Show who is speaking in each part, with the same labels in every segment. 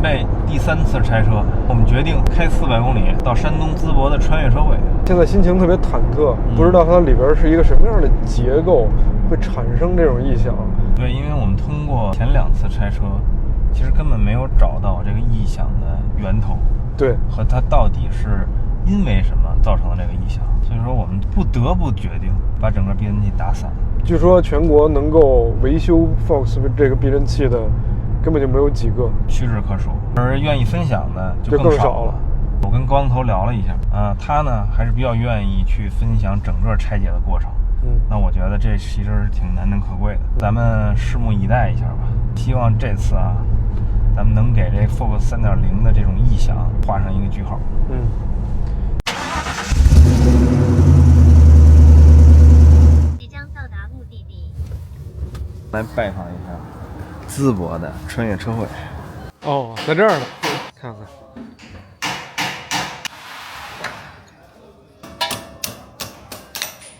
Speaker 1: 备第3次拆车，我们决定开400公里到山东淄博的穿越车会。
Speaker 2: 现在心情特别忐忑，不知道它里边是一个什么样的结构，会产生这种异响。
Speaker 1: 对，因为我们通过前2次拆车，其实根本没有找到这个异响的源头，
Speaker 2: 对，
Speaker 1: 和它到底是因为什么造成的这个异响，所以说我们不得不决定把整个避震器打散。
Speaker 2: 据说全国能够维修 Fox 这个避震器的根本就没有几个，
Speaker 1: 屈指可数，而愿意分享的就
Speaker 2: 更
Speaker 1: 少了。我跟高光头聊了一下他呢还是比较愿意去分享整个拆解的过程。那我觉得这其实是挺难能可贵的，咱们拭目以待一下吧。希望这次咱们能给这 Focus 3.0的这种异响画上一个句号。
Speaker 3: 即将到达目的地。
Speaker 1: 来拜访一下淄博的穿越车会。
Speaker 2: 哦，在这儿呢，看看。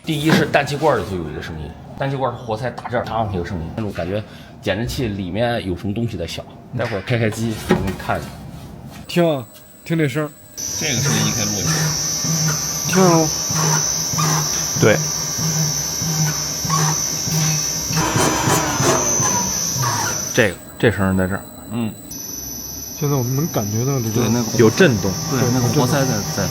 Speaker 4: 第一是氮气罐里头有一个声音，氮气罐活塞打这儿插上去有声音，那种感觉减震器里面有什么东西在响。待会儿开机我给你看一下，
Speaker 2: 听这声，
Speaker 4: 这个声音你可以录一下，
Speaker 2: 听喽。
Speaker 1: 对，这声在这儿，
Speaker 2: 现在我们能感觉到里边
Speaker 4: 那个
Speaker 1: 有震动，
Speaker 4: 对，那个活塞在。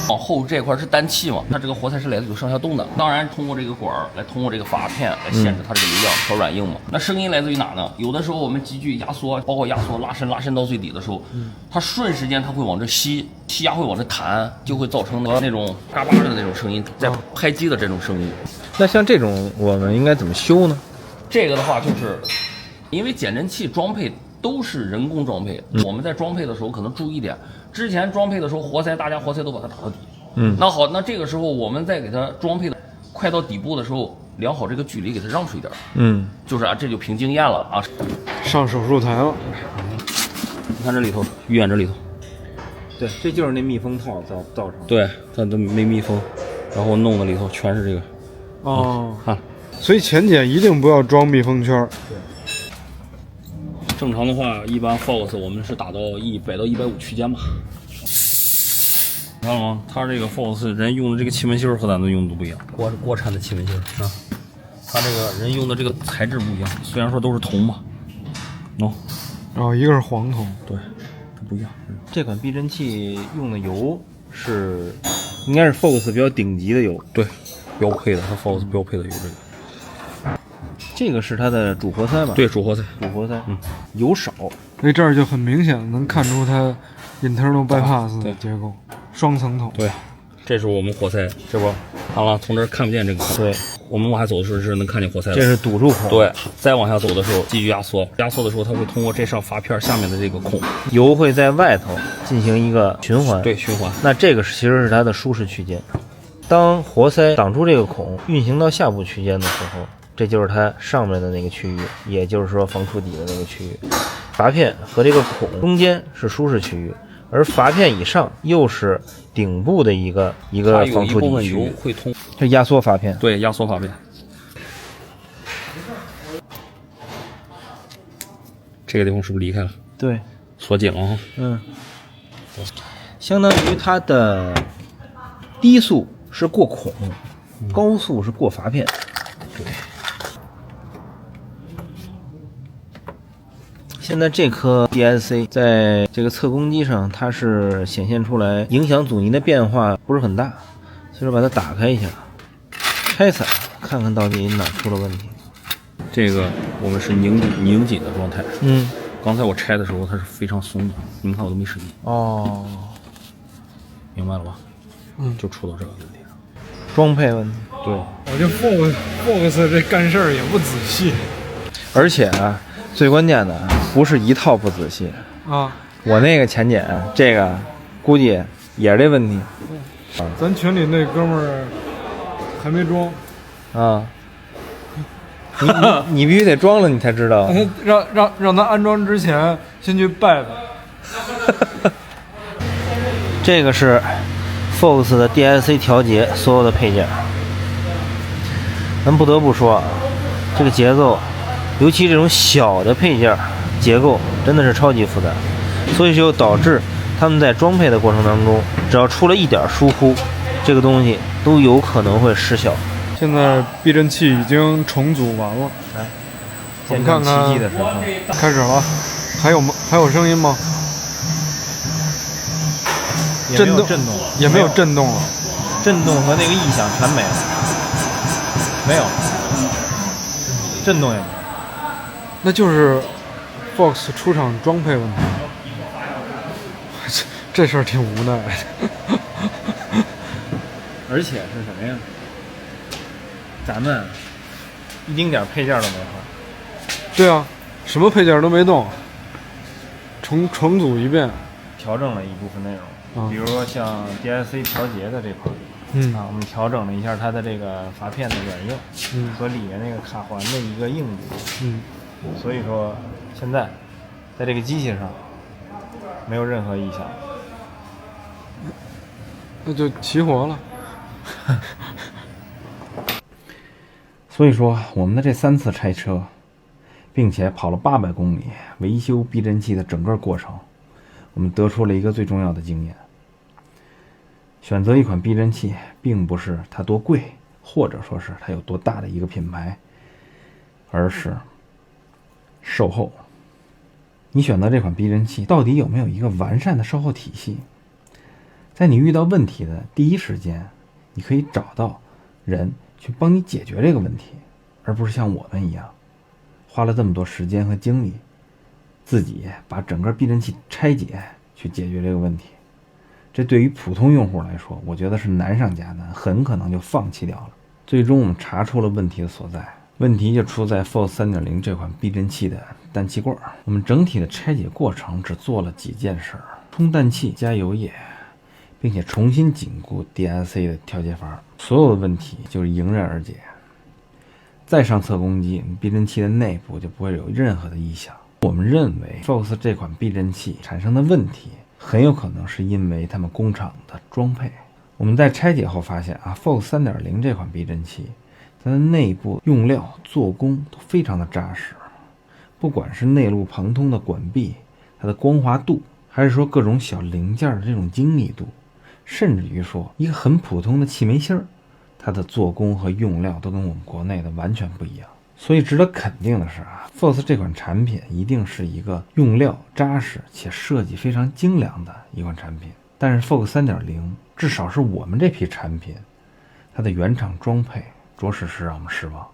Speaker 4: 往后这块是氮气嘛，它这个活塞是来自有上下动的，当然通过这个管儿来通过这个阀片来限制它这个流量调软硬嘛。那声音来自于哪呢？有的时候我们急剧压缩，包括压缩拉伸到最底的时候，它瞬时间它会往这吸，气压会往这弹，就会造成那种嘎巴的那种声音，在拍击的这种声音。
Speaker 1: 那像这种我们应该怎么修呢？
Speaker 4: 这个的话就是因为减震器装配都是人工装配，我们在装配的时候可能注意点，之前装配的时候大家活塞都把它打到底。那好，那这个时候我们再给它装配的快到底部的时候，量好这个距离，给它让出一点。就是这就凭经验了啊。
Speaker 2: 上手术台了，
Speaker 4: 你看这里头，鱼眼这里头，
Speaker 1: 对，这就是那密封套造成的。
Speaker 4: 对，它都没密封，然后弄的里头全是这个。看，
Speaker 2: 所以前检一定不要装密封圈。
Speaker 4: 正常的话，一般 Fox 我们是打到100到150区间吧。看了吗？它这个 Fox 人用的这个气门芯和咱们用的都不一样，国产的气门芯啊，它这个人用的这个材质不一样，虽然说都是铜嘛，
Speaker 2: 一个是黄铜，
Speaker 4: 对，它不一样。
Speaker 1: 这款避震器用的油应该是 Fox 比较顶级的油，
Speaker 4: 对，标配的，它 Fox 标配的油这个。
Speaker 1: 这个是它的主活塞吧？
Speaker 4: 对，主活塞，
Speaker 1: 油少。
Speaker 2: 所以这儿就很明显能看出它 internal bypass 的结构，双层筒。
Speaker 4: 对，这是我们活塞，这不，看了，从这儿看不见这个孔。
Speaker 1: 对，
Speaker 4: 我们往下走的时候是能看见活塞的。
Speaker 1: 这是堵住孔。
Speaker 4: 对，再往下走的时候继续压缩，压缩的时候它会通过这上阀片下面的这个孔，
Speaker 1: 油会在外头进行一个循环。
Speaker 4: 对，循环。
Speaker 1: 那这个其实是它的舒适区间。当活塞挡住这个孔，运行到下部区间的时候，这就是它上面的那个区域，也就是说防触底的那个区域。阀片和这个孔中间是舒适区域，而阀片以上又是顶部的一个防触底区域。
Speaker 4: 会通，
Speaker 1: 这压缩阀片。
Speaker 4: 对，压缩阀片。这个地方是不是离开了？
Speaker 1: 对，
Speaker 4: 锁紧了哈。
Speaker 1: 相当于它的低速是过孔，高速是过阀片。对。现在这颗 DSC 在这个测功机上，它是显现出来影响阻尼的变化不是很大，所以说把它打开一下，拆散，看看到底哪出了问题。
Speaker 4: 这个我们是拧紧的状态。刚才我拆的时候它是非常松的，你们看我都没使劲。明白了吧？就出到这个问题了，
Speaker 1: 装配问题。
Speaker 4: 对，
Speaker 2: 我觉得 Fox 这干事儿也不仔细，
Speaker 1: 而且最关键的不是一套不仔细我那个前检这个估计也是这问题。
Speaker 2: 咱群里那哥们儿还没装
Speaker 1: 你必须得装了你才知道。
Speaker 2: 让他安装之前先去拜拜。
Speaker 1: 这个是 Fox 的 DSC 调节所有的配件，咱不得不说这个节奏，尤其这种小的配件结构真的是超级复杂，所以就导致他们在装配的过程当中，只要出了一点疏忽，这个东西都有可能会失效。
Speaker 2: 现在避震器已经重组完了，
Speaker 1: 来，
Speaker 2: 我们看看
Speaker 1: 奇迹的时候，
Speaker 2: 开始了，还有吗？还有声音吗？
Speaker 1: 也没有震动，
Speaker 2: 也没有震动了，
Speaker 1: 震动和那个异响全没了，没有，震动也没有。
Speaker 2: 那就是 Fox 出厂装配问题。这事儿挺无奈的。
Speaker 1: 而且是什么呀？咱们一丁点配件都没换。
Speaker 2: 对啊，什么配件都没动，重组一遍，
Speaker 1: 调整了一部分内容，比如说像 DSC 调节的这块，我们调整了一下它的这个阀片的软硬，和里面那个卡环的一个硬度，所以说现在在这个机器上没有任何异响，
Speaker 2: 那就齐活了。
Speaker 5: 所以说，我们的这3次拆车，并且跑了800公里维修避震器的整个过程，我们得出了一个最重要的经验：选择一款避震器，并不是它多贵，或者说是它有多大的一个品牌，而是售后。你选择这款避震器，到底有没有一个完善的售后体系？在你遇到问题的第一时间，你可以找到人去帮你解决这个问题，而不是像我们一样花了这么多时间和精力，自己把整个避震器拆解去解决这个问题。这对于普通用户来说，我觉得是难上加难，很可能就放弃掉了。最终我们查出了问题的所在，问题就出在 Fox 3.0 这款避震器的氮气罐。我们整体的拆解过程只做了几件事：充氮气、加油液，并且重新紧固 DSC 的调节阀，所有的问题就是迎刃而解。再上测功机，避震器的内部就不会有任何的异响。我们认为 Fox 这款避震器产生的问题，很有可能是因为他们工厂的装配。我们在拆解后发现Fox 3.0 这款避震器，它的内部用料、做工都非常的扎实，不管是内陆旁通的管壁，它的光滑度，还是说各种小零件的这种精密度，甚至于说一个很普通的气门芯儿，它的做工和用料都跟我们国内的完全不一样。所以值得肯定的是Fox 这款产品一定是一个用料扎实且设计非常精良的一款产品。但是 Fox 3.0 至少是我们这批产品，它的原厂装配着实是让我们失望。